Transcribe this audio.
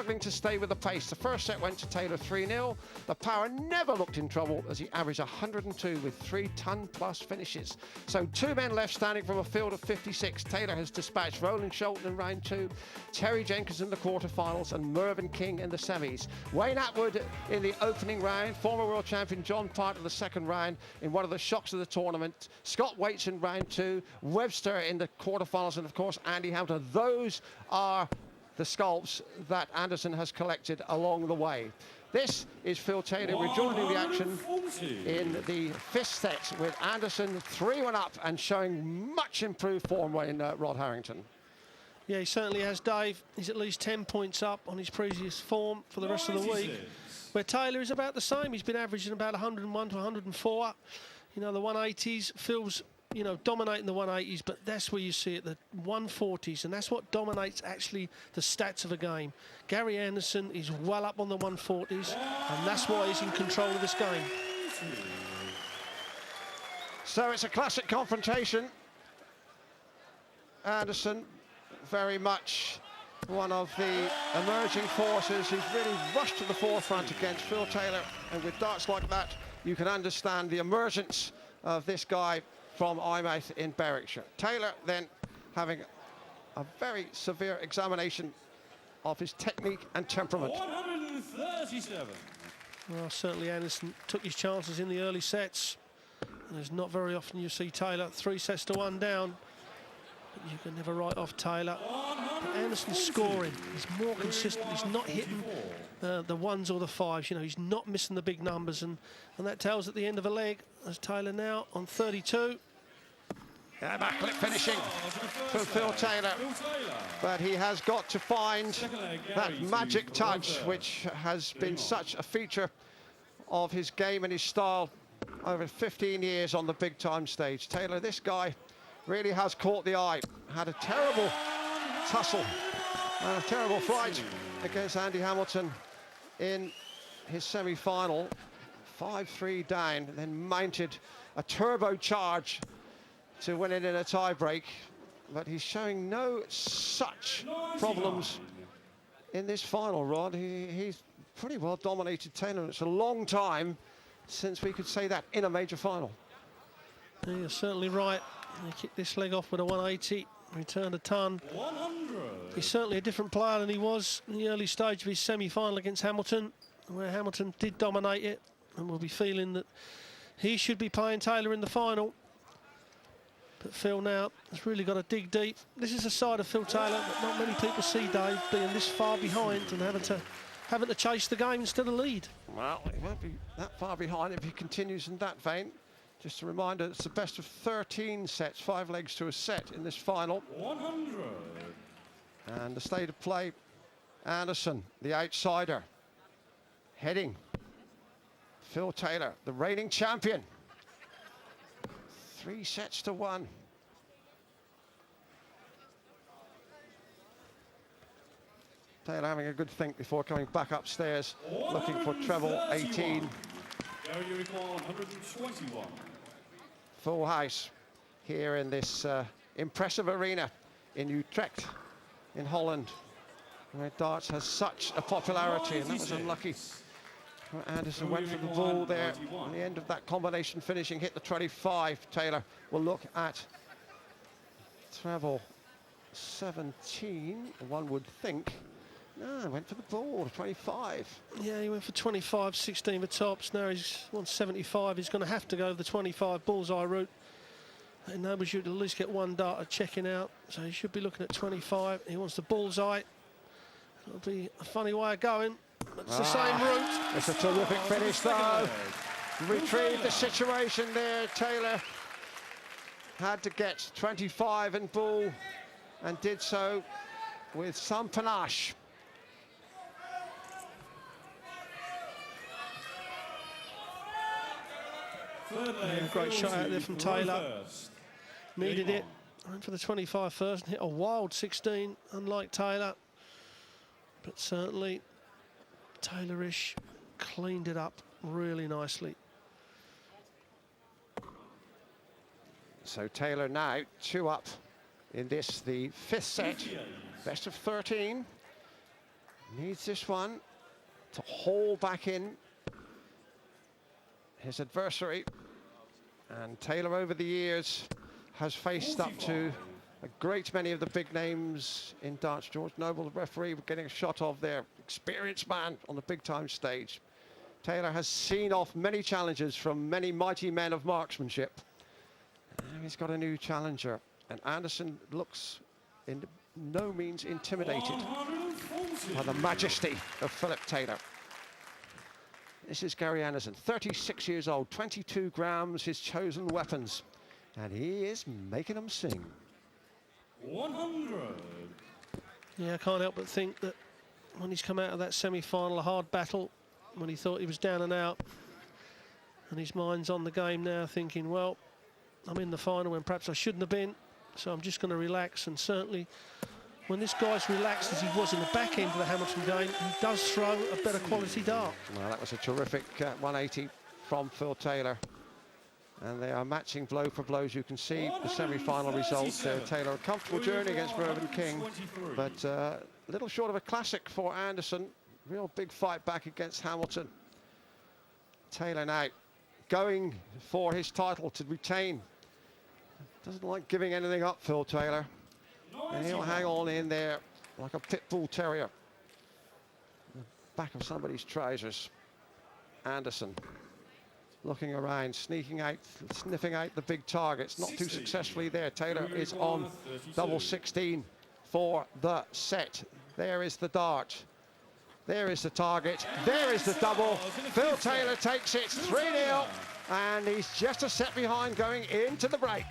Struggling to stay with the pace. The first set went to Taylor 3-0. The power never looked in trouble as he averaged 102 with 3-ton-plus finishes. So 2 men left standing from a field of 56. Taylor has dispatched Roland Shelton in round 2, Terry Jenkins in the quarterfinals, and Mervyn King in the semis. Wayne Atwood in the opening round, former world champion John Part in the second round in one of the shocks of the tournament, Scott Waits in round 2, Webster in the quarterfinals, and of course Andy Hamilton. Those are the scalps that Anderson has collected along the way. This is Phil Taylor rejoining the action in the 5th set with Anderson 3-1 up and showing much improved form in Rod Harrington. Yeah, he certainly has, Dave. He's at least 10 points up on his previous form for the rest of the week, where Taylor is about the same. He's been averaging about 101 to 104. You know, the 180s, Phil's, you know, dominating the 180s, but that's where you see it, the 140s, and that's what dominates actually the stats of a game. Gary Anderson is well up on the 140s, and that's why he's in control of this game. So it's a classic confrontation. Anderson, very much one of the emerging forces. He's really rushed to the forefront against Phil Taylor, and with darts like that, you can understand the emergence of this guy from Eyemouth in Berwickshire. Taylor then having a very severe examination of his technique and temperament. 137. Well, certainly Anderson took his chances in the early sets. And there's not very often you see Taylor 3 sets to 1 down. But you can never write off Taylor. But Anderson's scoring. He's more consistent. He's not hitting the 1s or the 5s. You know, he's not missing the big numbers. And that tells at the end of a leg, as Taylor now on 32. Yeah, backflip finishing from Phil Taylor. But he has got to find that magic touch, which has been such a feature of his game and his style over 15 years on the big time stage. Taylor, this guy really has caught the eye. Had a terrible tussle and a terrible fight against Andy Hamilton in his semi-final. 5-3 down, then mounted a turbo charge to win it in a tie-break. But he's showing no such problems in this final, Rod. He's pretty well dominated Taylor. It's a long time since we could say that in a major final. Yeah, you're certainly right. He kicked this leg off with a 180, returned a ton. 100. He's certainly a different player than he was in the early stage of his semi-final against Hamilton, where Hamilton did dominate it, and we'll be feeling that he should be playing Taylor in the final. But Phil now has really got to dig deep. This is a side of Phil Taylor that not many people see, Dave, being this far behind and having to chase the game instead of lead. Well, he won't be that far behind if he continues in that vein. Just a reminder, it's the best of 13 sets, 5 legs to a set in this final. 100. And the state of play, Anderson, the outsider, heading. Phil Taylor, the reigning champion. 3 sets to 1. Taylor having a good think before coming back upstairs, looking for treble 18. 121. Full house here in this impressive arena in Utrecht, in Holland, where darts has such a popularity, and that was unlucky. Anderson went for the ball there at the end of that combination finishing, hit the 25. Taylor will look at treble 17, one would think. No, went for the ball, 25. Yeah, he went for 25, 16 for tops. Now he's 175. He's going to have to go the 25 bullseye route. That enables you to at least get 1 dart checking out. So he should be looking at 25. He wants the bullseye. It'll be a funny way of going. It's the same route. It's a terrific finish, though. Retrieved the situation there. Taylor had to get 25 in bull and did so with some panache. Yeah, great shot out there from Taylor. Needed it. Went for the 25 first and hit a wild 16, unlike Taylor. But certainly Taylorish cleaned it up really nicely. So Taylor now 2 up in this, the 5th set, best of 13. Needs this one to haul back in his adversary. And Taylor, over the years, has faced up to a great many of the big names in darts. George Noble, the referee, getting a shot of their experienced man on the big-time stage. Taylor has seen off many challenges from many mighty men of marksmanship. And he's got a new challenger. And Anderson looks in no means intimidated by the majesty of Philip Taylor. This is Gary Anderson, 36 years old, 22 grams, his chosen weapons. And he is making them sing. 100. Yeah, I can't help but think that when he's come out of that semi-final, a hard battle, when he thought he was down and out, and his mind's on the game now, thinking, well, I'm in the final when perhaps I shouldn't have been, so I'm just going to relax. And certainly, when this guy's relaxed as he was in the back end of the Hamilton game, he does throw a better quality dart. Well, that was a terrific 180 from Phil Taylor. And they are matching blow for blow, as you can see the semi-final results. Taylor, a comfortable journey against Mervyn King, but a little short of a classic for Anderson. Real big fight back against Hamilton. Taylor now going for his title to retain. Doesn't like giving anything up, Phil Taylor. And he'll hang on in there like a pit bull terrier. The back of somebody's trousers. Anderson looking around, sneaking out, sniffing out the big targets. Not too successfully there. Taylor is on double 16 for the set. There is the dart. There is the target. There is the double. Phil Taylor takes it 3-0. And he's just a set behind going into the break.